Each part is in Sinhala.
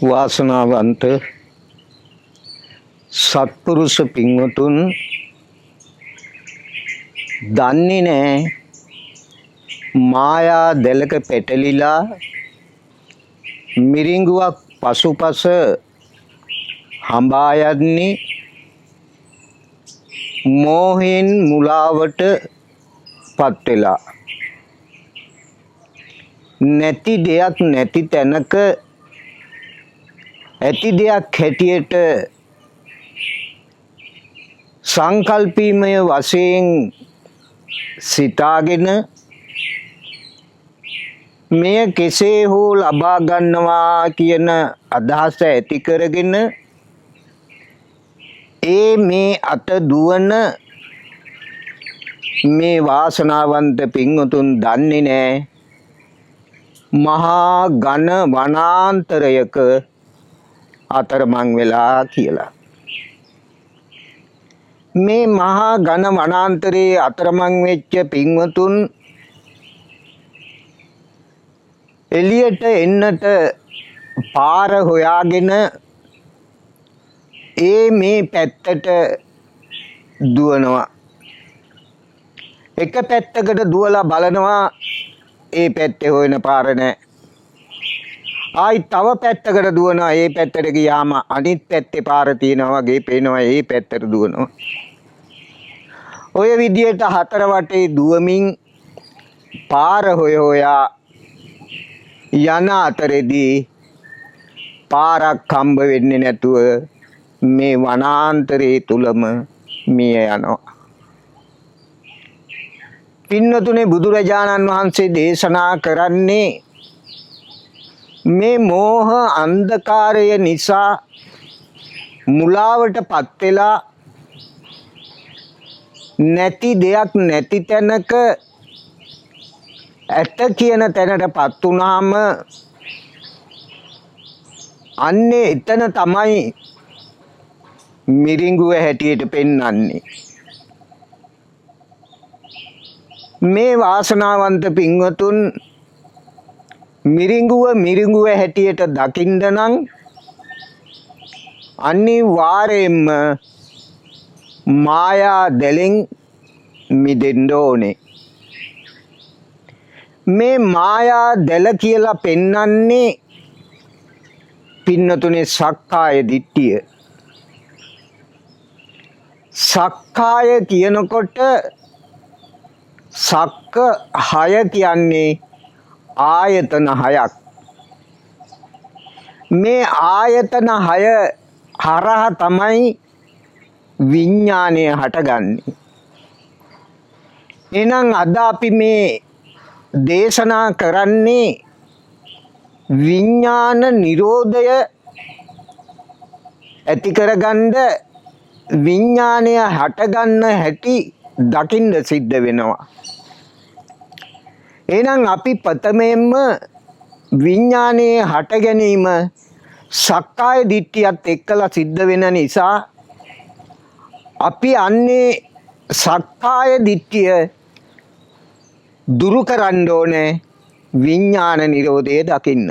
වාසනාවන්ත සත්පුරුෂ පින්වතුන් දන්නේ නැහැ මායා දෙලක පෙටලිලා මිරිඟුවක් පසුපස හඹා යන්නේ මෝහෙන් මුලාවට පත් වෙලා නැති දෙයක් නැති තැනක ඇති දෙයක් හැටියට සංකල්පීමය වශයෙන් සිතාගෙන මෙය කෙසේ හෝ ලබා ගන්නවා කියන අදහස ඇති කරගෙන මේ අත දුවන මේ වාසනාවන්ත පින්වතුන් දන්නේ නැහැ මහා ඝන වනාන්තරයක අතරමං වෙලා කියලා. මේ මහා ඝන වනාන්තරයේ අතරමං වෙච්ච පින්වතුන් එළියට එන්නට පාර හොයාගෙන මේ පැත්තට දුවනවා. එක පැත්තකට දුවලා බලනවා ඒ පැත්තේ හොයන පාර නැහැ. ආයි තව පැත්තකට දුවනවා. ඒ පැත්තට ගියාම අනිත් පැත්තේ පාර තියෙනවා වගේ පේනවා. ඒ පැත්තට දුවනවා. ඔය විදියට හතර වටේ දුවමින් පාර හොයා යන අතරේදී පාරක් හම්බ වෙන්නේ නැතුව මේ වනාන්තරයේ තුලම මිය යනවා. පින්නතුනේ බුදුරජාණන් වහන්සේ දේශනා කරන්නේ මේ මෝහ අන්ධකාරය නිසා මුලාවට පත් වෙලා නැති දෙයක් නැති තැනක ඇත කියන තැනටපත් වුණාම අන්නේ එතන තමයි මිරිඟුව හැටියට පෙන්වන්නේ. මේ වාසනාවන්ත පින්වතුන් මිරිඟුව හැටියට දකින්න නම් අනිවාර්යයෙන්ම මායා දෙලෙන් මිදෙන්න ඕනේ. මේ මායා දෙල කියලා පෙන්වන්නේ පින්නතුනේ සක්කාය දිට්ඨිය. සක්කාය කියනකොට සක්ක 6 කියන්නේ ආයතන 6ක්. මේ ආයතන 6 හරහා තමයි විඥානය හටගන්නේ. එහෙනම් අද අපි මේ දේශනා කරන්නේ විඥාන නිරෝධය ඇති කරගන්න විඥානය හටගන්න හැටි දකින්න සිද්ධ වෙනවා. එහෙනම් අපි ප්‍රථමයෙන්ම විඥානයේ හට ගැනීම සක්කාය දිට්ඨියත් එක්කලා සිද්ධ වෙන නිසා අපි අන්නේ සක්කාය දිට්ඨිය දුරු කරන්න ඕනේ විඥාන නිරෝධය දකින්න.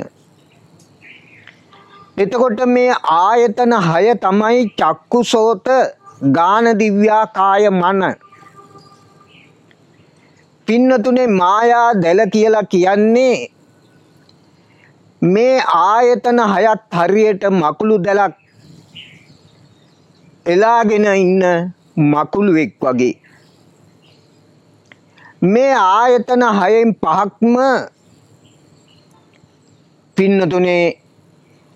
එතකොට මේ ආයතන 6 තමයි චක්කු සෝත ගාන දිව්‍යා කාය මන. පින්නතුනේ මායා දෙල කියලා කියන්නේ මේ ආයතන 6ත් හරියට මකුළු දැලක් එලාගෙන ඉන්න මකුළුවෙක් වගේ. මේ ආයතන 6න් 5ක්ම පින්නතුනේ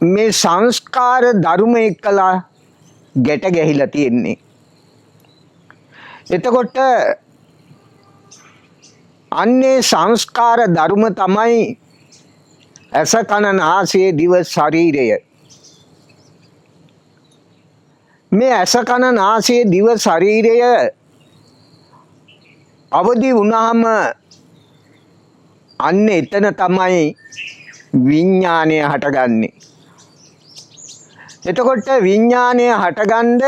මේ සංස්කාර ධර්ම එක්කලා ගැට ගැහිලා තියෙන්නේ. එතකොට අන්නේ සංස්කාර ධර්ම තමයි ඇස කන නාසය දිව ශරීරය. මේ ඇස කන නාසය දිව ශරීරය අවදි වුණාම අන්න එතන තමයි විඥානය හටගන්නේ. එතකොට විඥානය හටගන්න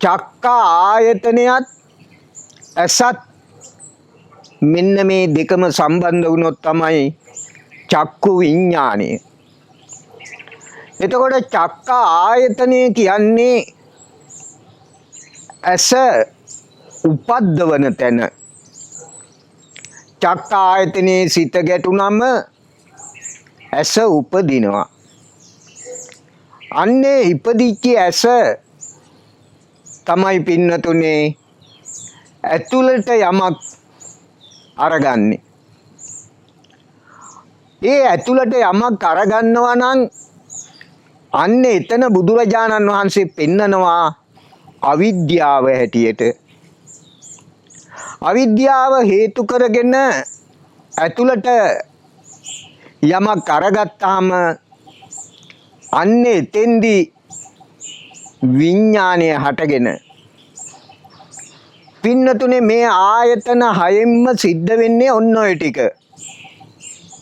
චක්ක ආයතනයත් ඇසත් මෙන්න මේ දෙකම සම්බන්ධ වුණොත් තමයි චක්කු විඥානය. එතකොට චක්ක ආයතනය කියන්නේ ඇස උපද්දවන තැන. චක්ක ආයතනයේ සිත ගැටුනම ඇස උපදිනවා. අන්නේ ඉපදිච්ච ඇස තමයි පින්නතුනේ ඇතුළට යමක් අරගන්නේ. ඒ ඇතුළට යමක් අරගන්නවා නම් අන්න එතන බුදුරජාණන් වහන්සේ පෙන්නනවා අවිද්‍යාව හැටියට. අවිද්‍යාව හේතු කරගෙන ඇතුළට යමක් අරගත්තාම අන්න එතෙන්දී විඥානය හටගෙන පින්නතුනේ මේ ආයතන හයෙන්ම සිද්ධ වෙන්නේ ඔන්න ඔය ටික.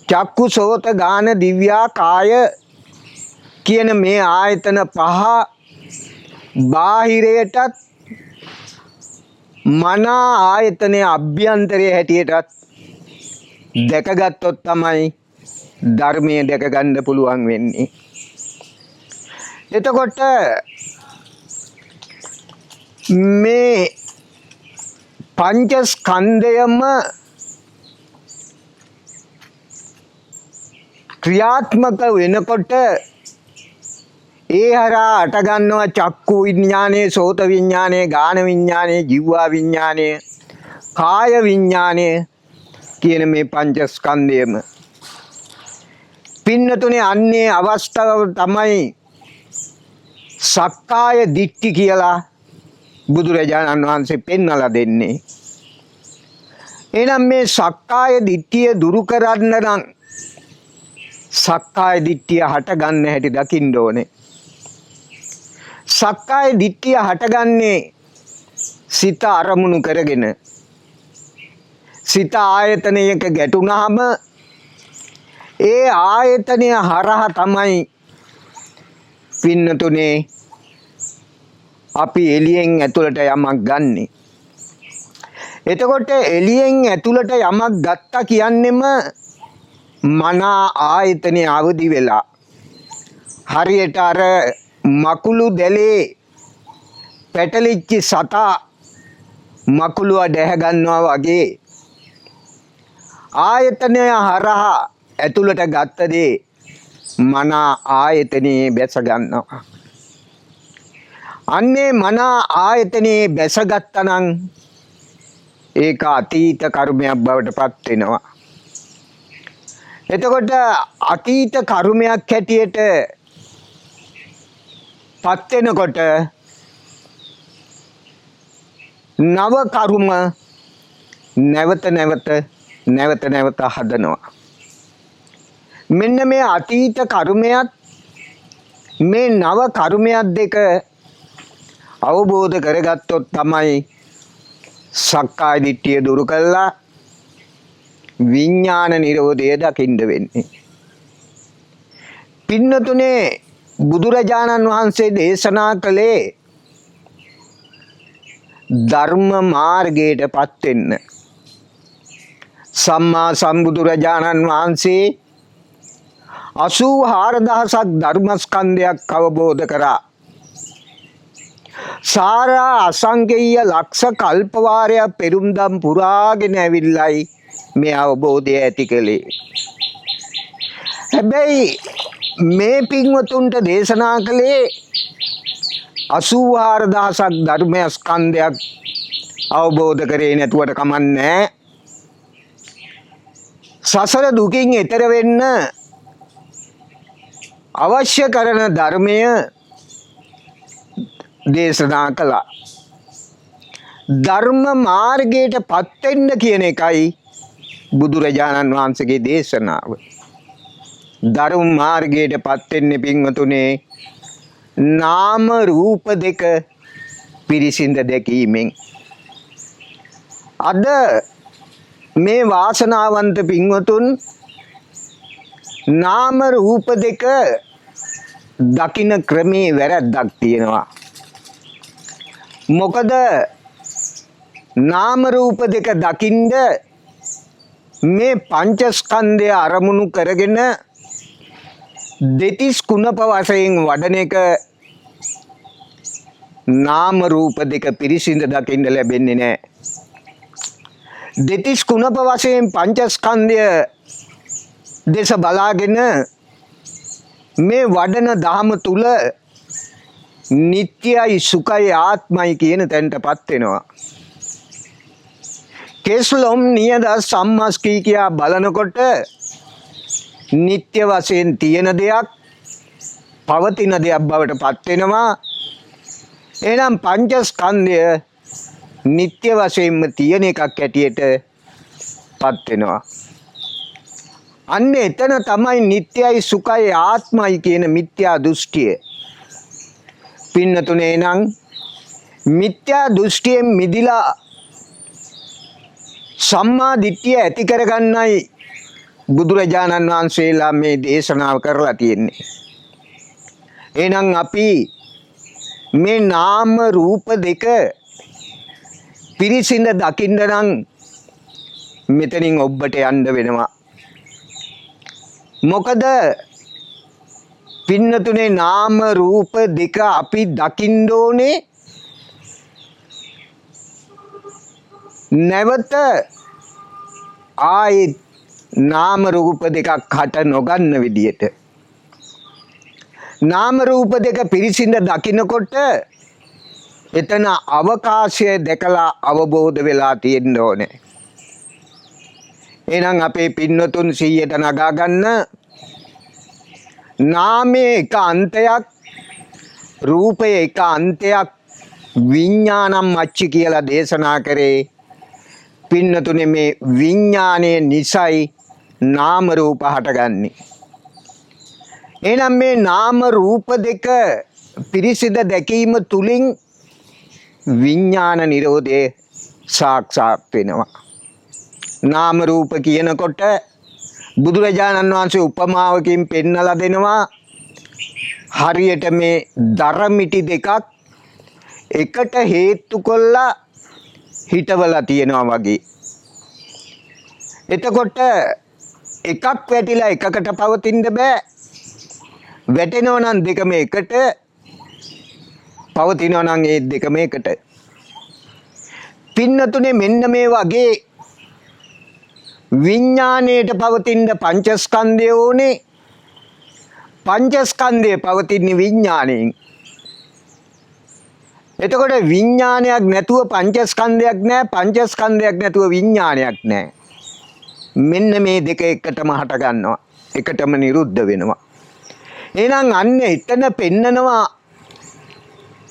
චක්කු සෝත ගාන දිව්‍යා කාය කියන මේ ආයතන පහ බාහිරයටත් මන ආයතනයේ අභ්‍යන්තරයේ හැටියටත් දැකගත්තොත් තමයි ධර්මයේ දැක ගන්න පුළුවන් වෙන්නේ. එතකොට මේ පංචස්කන්ධයම ක්‍රියාත්මක වෙනකොට ඒ හරහා අටගන්නවා චක්කු විඥානයේ, සෝත විඥානයේ, ගාන විඥානයේ, ජීවා විඥානයේ, කාය විඥානයේ කියන මේ පංචස්කන්ධයම. පින්නතුනේ අන්නේ අවස්ථාව තමයි සක්කාය දිට්ඨි කියලා බුදුරජාණන් වහන්සේ පෙන්වලා දෙන්නේ. එහෙනම් මේ සක්කාය දිට්ඨිය දුරු කරන්න නම් සක්කාය දිට්ඨිය හට ගන්න හැටි දකින්න ඕනේ. සක්කාය දිට්ඨිය හටගන්නේ සිත අරමුණු කරගෙන. සිත ආයතනයක ගැටුණාම ඒ ආයතනය හරහා තමයි පින්නතුනේ අපි එළියෙන් ඇතුළට යමක් ගන්නෙ. එතකොට එළියෙන් ඇතුළට යමක් ගත්තා කියන්නෙම මන ආයතනයේ අවදි වෙලා හරියට අර මකුළු දැලේ පැටලිච්ච සතා මකුළුව දැහ ගන්නවා වගේ ආයතනය හරහා ඇතුළට ගත්ත දේ මන ආයතනයේ බැස ගන්නවා. අන්නේ මන ආයතනයේ බැසගත්තා නම් ඒක අතීත කර්මයක් බවට පත් වෙනවා. එතකොට අතීත කර්මයක් හැටියට පත් වෙනකොට නව කර්ම නැවත නැවත හදනවා. මෙන්න මේ අතීත කර්මයක් මේ නව කර්මයක් දෙක අවබෝධ කරගත්තොත් තමයි සක්කාය දිට්ඨිය දුරු කළා විඥාන නිරෝධය දකින්න වෙන්නේ. පින්නතුනේ බුදුරජාණන් වහන්සේ දේශනා කළේ ධර්ම මාර්ගයට පත් වෙන්න. සම්මා සම්බුදුරජාණන් වහන්සේ 84000ක් ධර්මස්කන්ධයක් අවබෝධ කරා. සාරා අසංකේය ලක්ෂ කල්පවාරයක් පෙරුම්දම් පුරාගෙන ඇවිල්ලයි මේ අවබෝධය ඇති කළේ. හැබැයි මේ පින්වතුන්ට දේශනා කළේ 84000ක් ධර්මස්කන්ධයක් අවබෝධ කරේ නැතුවට කමන්නේ. සසර දුකින් එතර වෙන්න අවශ්‍ය කරන ධර්මය දේශනා කළා. ධර්ම මාර්ගයට පත් වෙන්න කියන එකයි බුදුරජාණන් වහන්සේගේ දේශනාව. ධර්ම මාර්ගයට පත් වෙන්නේ පින්වතුනේ නාම රූප දෙක පිරිසිඳ දැකීමෙන්. අද මේ වාසනාවන්ත පින්වතුන් නාම රූප දෙක දකින්න ක්‍රමේ වැරද්දක් තියෙනවා. මොකද නාම රූප දෙක දකින්ද මේ පංචස්කන්ධය අරමුණු කරගෙන දෙතිස් කුණප වශයෙන් වඩන එක නාම රූප දෙක පිරිසිඳ දකින්න ලැබෙන්නේ නැහැ. දෙතිස් කුණප වශයෙන් පංචස්කන්ධය දෙස බලාගෙන මේ වඩන ධම තුල නිට්ටයයි සුඛයි ආත්මයි කියන තැනටපත් වෙනවා. කෙස්ලොම් නියද සම්මස්කී කියා බලනකොට නිට්ටය වශයෙන් තියෙන දෙයක් පවතින දෙයක් බවට පත් වෙනවා. එහෙනම් පංචස්කන්ධය නිට්ටය වශයෙන්ම තියෙන එකක් ඇටියට පත් වෙනවා. අන්න එතන තමයි නිට්ටයයි සුඛයි ආත්මයි කියන මිත්‍යා දෘෂ්ටිය. පින්නතුනේ නම් මිත්‍යා දෘෂ්ටියෙන් මිදිලා සම්මා දිට්ඨිය ඇති කරගන්නයි බුදුරජාණන් වහන්සේලා මේ දේශනාව කරලා තියෙන්නේ. එහෙනම් අපි මේ නාම රූප දෙක පිරිසිඳ දකින්න නම් මෙතනින් ඔබට යන්න වෙනවා. මොකද පින්නතුනේ නාම රූප දෙක අපි දකින්න ඕනේ නැවත ආයේ නාම රූප දෙකක් හට නොගන්න විදියට. නාම රූප දෙක පිරිසිඳ දකින්නකොට එතන අවකාශය දැකලා අවබෝධ වෙලා තියෙන්න ඕනේ. එහෙනම් අපේ පින්නතුන් 100ට නගා ගන්න නාමයේ එක අන්තයක් රූපයේ එක අන්තයක් විඥානම් මච්චි කියලා දේශනා කරේ. පින්නතුනේ මේ විඥානයේ නිසයි නාම රූප හටගන්නේ. එහෙනම් මේ නාම රූප දෙක පිරිසිඳ දැකීම තුලින් විඥාන නිරෝධය සාක්ෂාත් වෙනවා. නාම රූප කියනකොට බුදුරජාණන් වහන්සේ උපමාවකින් පෙන්නලා දෙනවා හරියට මේ දරමිටි දෙකක් එකට හේතු කොල්ලා හිටවලා තියෙනවා වගේ. එතකොට එකක් වැටිලා එකකට පවතින්න බෑ. වැටෙනවා නම් දෙකම එකට, පවතිනවා නම් ඒ දෙකම එකට. පින්නතුනේ මෙන්න මේ වගේ විඥාණයට පවතින පංචස්කන්ධය ඕනේ. පංචස්කන්ධය පවතින විඥාණයෙන්. එතකොට විඥානයක් නැතුව පංචස්කන්ධයක් නැහැ, පංචස්කන්ධයක් නැතුව විඥානයක් නැහැ. මෙන්න මේ දෙක එකටම හට ගන්නවා, එකටම නිරුද්ධ වෙනවා. එහෙනම් අන්න එතන පෙන්නනවා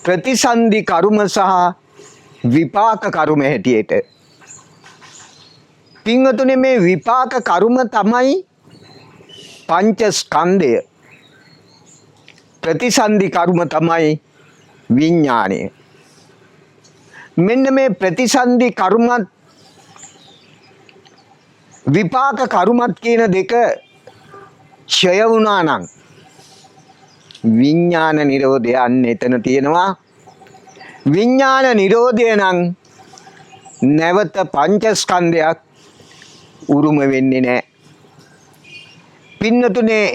ප්‍රතිසන්දි කර්ම සහ විපාක කර්ම හැටියට. පින්වතුනි මේ විපාක කර්ම තමයි පංචස්කන්ධය. ප්‍රතිසන්දි කර්ම තමයි විඥානය. මෙන්න මේ ප්‍රතිසන්දි කර්මත් විපාක කර්මත් කියන දෙක ඡය වුණා නම් විඥාන නිරෝධය අන්න එතන තියෙනවා. විඥාන නිරෝධය නම් නැවත පංචස්කන්ධයක් උරුම වෙන්නේ නැහැ. පින්නතුනේ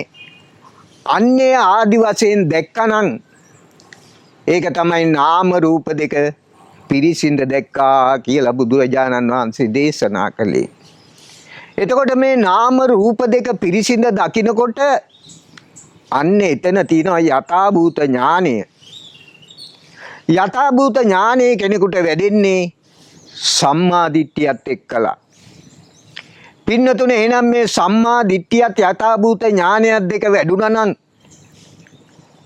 අන්නේ ආදි වශයෙන් දැක්කනම් ඒක තමයි නාම රූප දෙක පිරිසිඳ දැක්කා කියලා බුදුරජාණන් වහන්සේ දේශනා කළේ. එතකොට මේ නාම රූප දෙක පිරිසිඳ දකිනකොට අන්න එතන තියෙනවා යථාභූත ඥානය. යථාභූත ඥානය කෙනෙකුට වැඩෙන්නේ සම්මා දිට්ඨියත් එක්කලා. පින්නතුනේ එහෙනම් මේ සම්මා දිට්ඨියත් යථාභූත ඥානයත් දෙක වැඩුණා නම්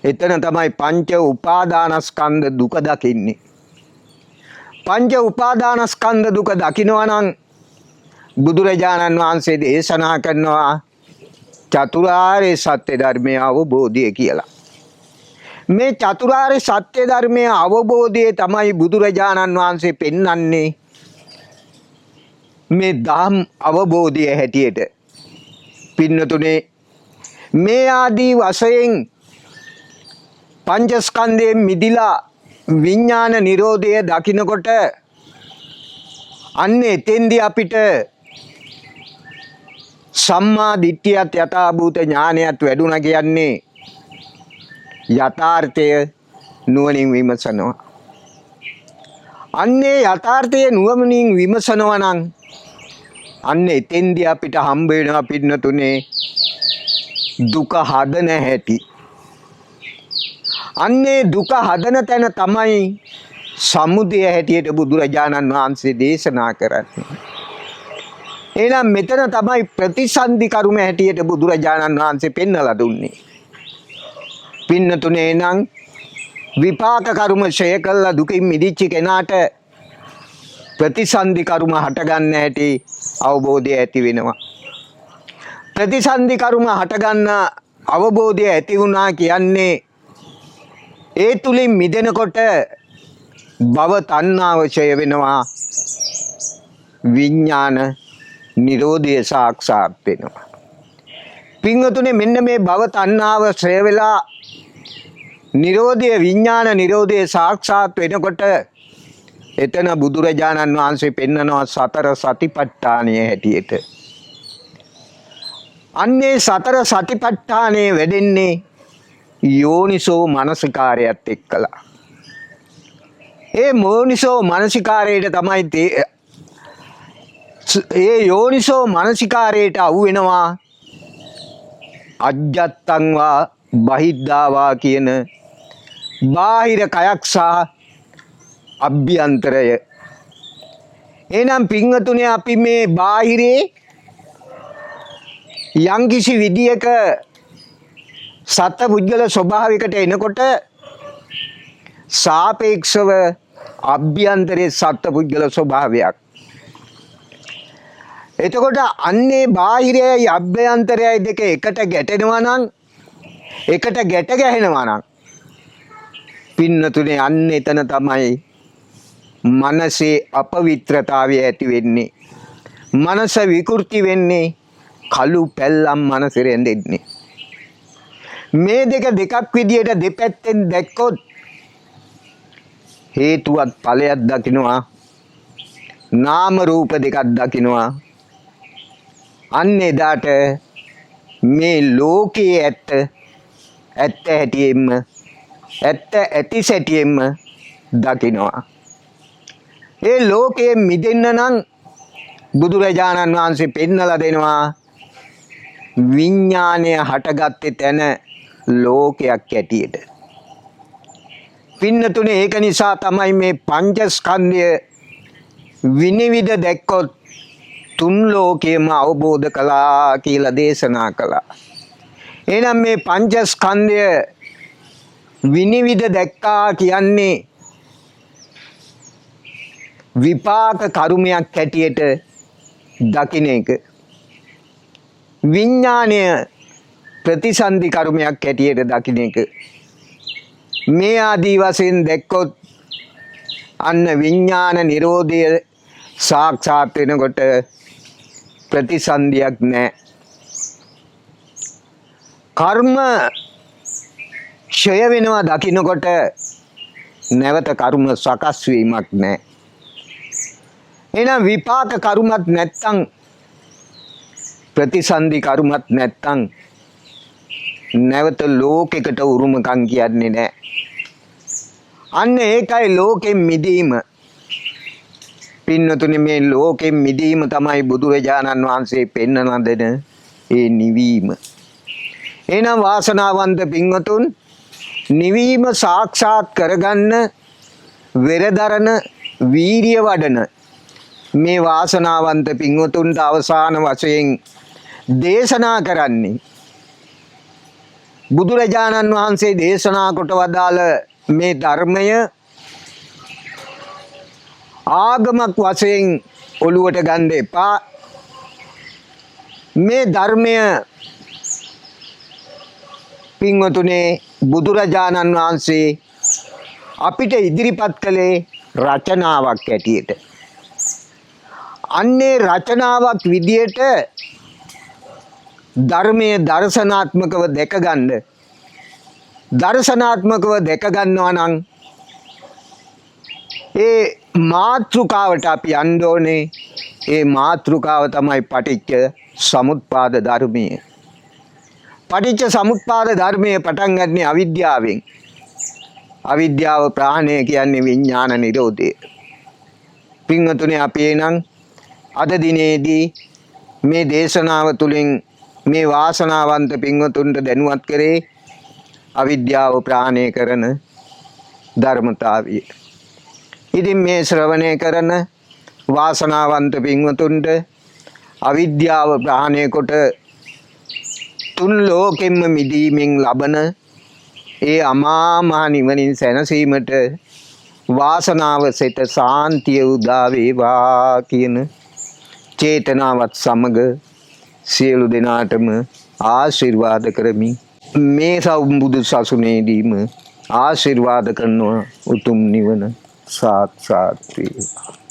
එතන තමයි පංච උපාදානස්කන්ධ දුක දකින්නේ. පංච උපාදානස්කන්ධ දුක දකිනවා නම් බුදුරජාණන් වහන්සේ දේශනා කරනවා චතුරාර්ය සත්‍ය ධර්මය අවබෝධය කියලා. මේ චතුරාර්ය සත්‍ය ධර්මය අවබෝධය තමයි බුදුරජාණන් වහන්සේ පෙන්වන්නේ මේ ධම් අවබෝධය හැටියට. පින්නතුනේ මේ ආදී වශයෙන් පංචස්කන්ධයෙන් මිදිලා විඥාන නිරෝධය දකිනකොට අන්න එතෙන්දී අපිට සම්මා දිට්ඨියත් යථාභූත ඥානයත් වැඩුණා කියන්නේ යථාර්ථය නුවණින් විමසනවා. අන්නේ යථාර්ථය නුවණින් විමසනවා නම් අන්න එතෙන්දී අපිට හම්බ වෙනවා පින්නතුනේ දුක හදන හැටි. අන්නේ දුක හදන තැන තමයි සමුදය හැටියට බුදුරජාණන් වහන්සේ දේශනා කරන්නේ. එහෙනම් මෙතන තමයි ප්‍රතිසන්දි කර්ම හැටියට බුදුරජාණන් වහන්සේ පෙන්වලා දුන්නේ. පින්නතුනේ නම් විපාක කර්ම ඡය කළා දුකින් මිදිච්ච කෙනාට ප්‍රතිසන්දි කර්ම හටගන්න හැටි අවබෝධය ඇති වෙනවා. ප්‍රතිසන්දි කර්ම හටගන්න අවබෝධය ඇති වුණා කියන්නේ ඒ තුලින් මිදෙනකොට භව තණ්හාව ඡය වෙනවා, විඥාන නිරෝධය සාක්ෂාත් වෙනවා. පින්වතුනේ මෙන්න මේ භව තණ්හාව ඡය වෙලා නිරෝධය විඥාන නිරෝධය සාක්ෂාත් වෙනකොට එතන බුදුරජාණන් වහන්සේ පෙන්නනවා සතර සතිපට්ඨානය හැටියට. අන්නේ සතර සතිපට්ඨානය වැඩෙන්නේ යෝනිසෝ මනසිකාරයත් එක්කලා. ඒ යෝනිසෝ මනසිකාරයට තමයි ඒ යෝනිසෝ මනසිකාරයට අහු වෙනවා අජ්ජත්තං වා බහිද්ධා කියන බාහිර කයක් සහ අභ්‍යන්තරය. එහෙනම් පින්වතුනි අපි මේ බාහිරේ යම්කිසි විදියක සත්පුද්ගල ස්වභාවයකට එනකොට සාපේක්ෂව අභ්‍යන්තරයේ සත්පුද්ගල ස්වභාවයක්. එතකොට අන්නේ බාහිරයයි අභ්‍යන්තරයයි දෙක එකට ගැටෙනවා නම් එකට ගැට ගැහෙනවා නම් පින්නතුනේ අන්න එතන තමයි මනසේ අපවිත්‍රතාවය ඇති වෙන්නේ. මනස විකෘති වෙන්නේ, කළු පැල්ලම් මනස රැඳෙන්නේ. මේ දෙක දෙකක් විදියට දෙපැත්තෙන් දැක්කොත් හේතුවත් ඵලයක් දකින්නවා, නාම රූප දෙකක් දකින්නවා. අන්න එදාට මේ ලෝකයේ ඇත්ත හැටියෙන්ම ඇත්ත ඇති සැටියෙන්ම දකින්නවා. ඒ ලෝකයෙන් මිදෙන්න නම් බුදුරජාණන් වහන්සේ පෙන්නලා දෙනවා විඥානය හටගත්තේ තැන ලෝකයක් ඇටියට. පින්නතුනේ ඒක නිසා තමයි මේ පංචස්කන්ධය විනිවිද දැක්කොත් තුන් ලෝකයම අවබෝධ කළා කියලා දේශනා කළා. එහෙනම් මේ පංචස්කන්ධය විනිවිද දැක්කා කියන්නේ විපාක කර්මයක් හැටියට දකින්න එක. විඥානය ප්‍රතිසන්දි කර්මයක් හැටියට දකින්න එක. මේ ආදී වශයෙන් දැක්කොත් අන්න විඥාන නිරෝධය සාක්ෂාත් වෙනකොට ප්‍රතිසන්දියක් නැහැ. කර්ම ක්ෂය වෙනවා දකින්නකොට නැවත කර්ම සකස් වීමක් නැහැ. එහෙනම් විපාක කර්මත් නැත්තම් ප්‍රතිසන්දි කර්මත් නැත්තම් නැවත ලෝකයකට උරුමකම් කියන්නේ නැහැ. අන්න ඒකයි ලෝකෙන් මිදීම. පින්නතුනි මේ ලෝකෙන් මිදීම තමයි බුදුරජාණන් වහන්සේ පෙන්වන දෙන ඒ නිවීම. එහෙනම් වාසනාවන්ත පින්වතුන් නිවීම සාක්ෂාත් කරගන්න වෙරදරන වීරිය වඩන මේ වාසනාවන්ත පින්වතුන්ට අවසාන වශයෙන් දේශනා කරන්නේ බුදුරජාණන් වහන්සේ දේශනා කොට වදාළ මේ ධර්මය ආගමක් වශයෙන් ඔළුවට ගන්න එපා. මේ ධර්මය පින්වතුනේ බුදුරජාණන් වහන්සේ අපිට ඉදිරිපත් කළේ රචනාවක් ඇටියට. අන්නේ රචනාවක් විදියට ධර්මයේ දර්ශනාත්මකව දැක ගන්න. දර්ශනාත්මකව දැක ගන්නවා නම් ඒ මාතෘකාවට අපි යන්න ඕනේ ඒ මාතෘකාව තමයි පටිච්ච සමුප්පාද ධර්මය. පටිච්ච සමුප්පාද ධර්මයේ පටන් ගන්නේ අවිද්‍යාවෙන්. අවිද්‍යාව ප්‍රහාණය කියන්නේ විඥාන නිරෝධය. පින්වතුනි අපි නම් අද දිනේදී මේ දේශනාව තුළින් මේ වාසනාවන්ත පින්වතුන්ට දැනුවත් කරේ අවිද්‍යාව ප්‍රහාණය කරන ධර්මතාවය. ඉතින් මේ ශ්‍රවණය කරන වාසනාවන්ත පින්වතුන්ට අවිද්‍යාව ප්‍රහාණය කොට තුන් ලෝකෙම්ම මිදීමෙන් ලබන ඒ අමා මහ නිවනින් සැනසීමට වාසනාව සිත සාන්තිය උදා වේවා කියන චේතනාවත් සමග සියලු දෙනාටම ආශිර්වාද කරමි. මේ සම්බුදු සසුනේදීම ආශිර්වාද කරනවා උතුම් නිවන සාක්ෂාත් වේවා.